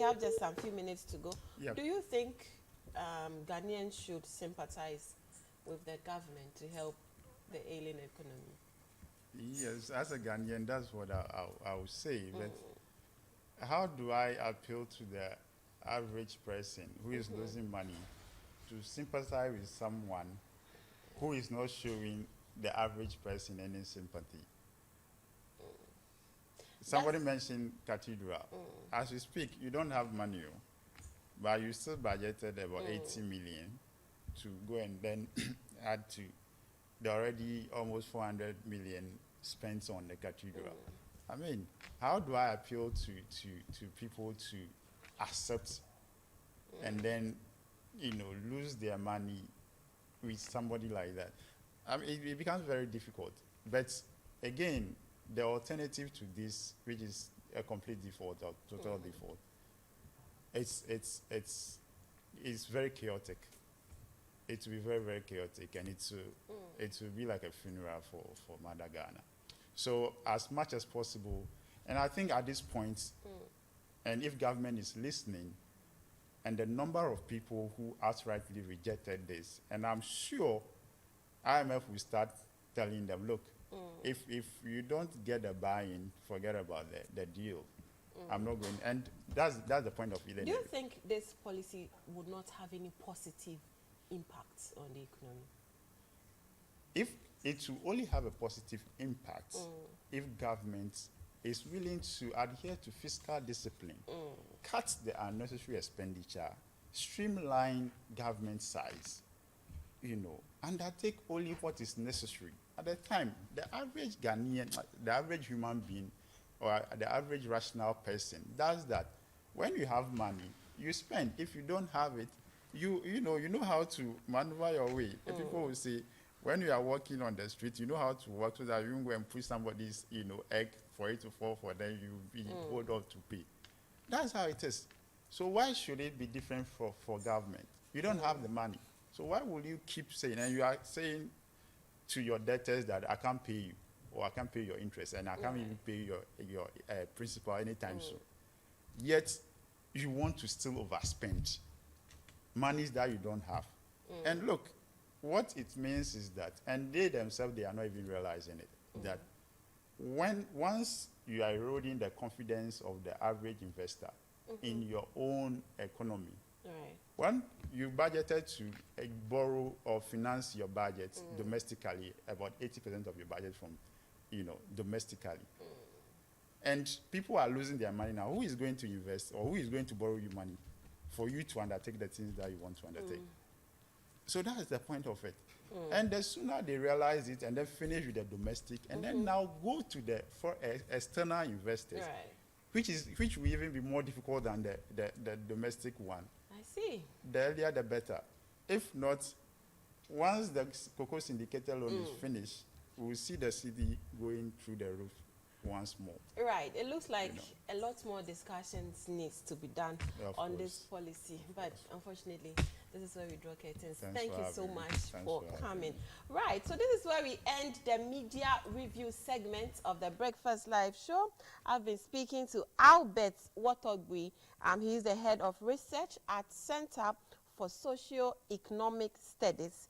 have just some few minutes to go. Yep. Do you think Ghanaians should sympathize with the government to help the ailing economy? Yes, as a Ghanaian, that's what I would say. But how do I appeal to the average person who is losing money to sympathize with someone who is not showing the average person any sympathy? Somebody mentioned cathedral. As we speak, you don't have money, but you still budgeted about 80 million to go and then add to the already almost 400 million spent on the cathedral. I mean, how do I appeal to people to accept and then, lose their money with somebody like that? I mean, it becomes very difficult. But again, the alternative to this, which is a complete default or total default, it's very chaotic. It will be very, very chaotic, and it will be like a funeral for Mother Ghana. So as much as possible, and I think at this point, and if government is listening, and the number of people who outrightly rejected this, and I'm sure IMF will start telling them, look, if you don't get a buy-in, forget about the deal. I'm not going, and that's the point of it. Do you think this policy would not have any positive impact on the economy? If it will only have a positive impact if government is willing to adhere to fiscal discipline, cut the unnecessary expenditure, streamline government size, undertake only what is necessary. At the time, the average Ghanaian, the average human being, or the average rational person does that. When you have money, you spend. If you don't have it, you know how to maneuver your way. People will say, when you are walking on the street, you know how to walk so that you won't go and push somebody's egg for it to fall for, then you be hold off to pay. That's how it is. So why should it be different for government? You don't have the money. So why will you keep saying, and you are saying to your debtors that I can't pay you, or I can't pay your interest, and I can't even pay your principal anytime soon. Yet you want to still overspend monies that you don't have. And look, what it means is that, and they themselves, they are not even realizing it, that once you are eroding the confidence of the average investor in your own economy, when you budgeted to borrow or finance your budget domestically, about 80% of your budget from, domestically, and people are losing their money now, who is going to invest or who is going to borrow you money for you to undertake the things that you want to undertake? So that is the point of it. And the sooner they realize it and then finish with the domestic and then now go to the external investors, which will even be more difficult than the domestic one. I see. The earlier the better. If not, once the cocoa syndicated loan is finished, we will see the city going through the roof once more. Right. It looks like a lot more discussions needs to be done on this policy. But unfortunately, this is where we draw curtains. Thank you so much for coming. Right. So this is where we end the media review segment of the Breakfast Live show. I've been speaking to Albert Wotorgbui. He is the head of research at Center for Socio-Economic Studies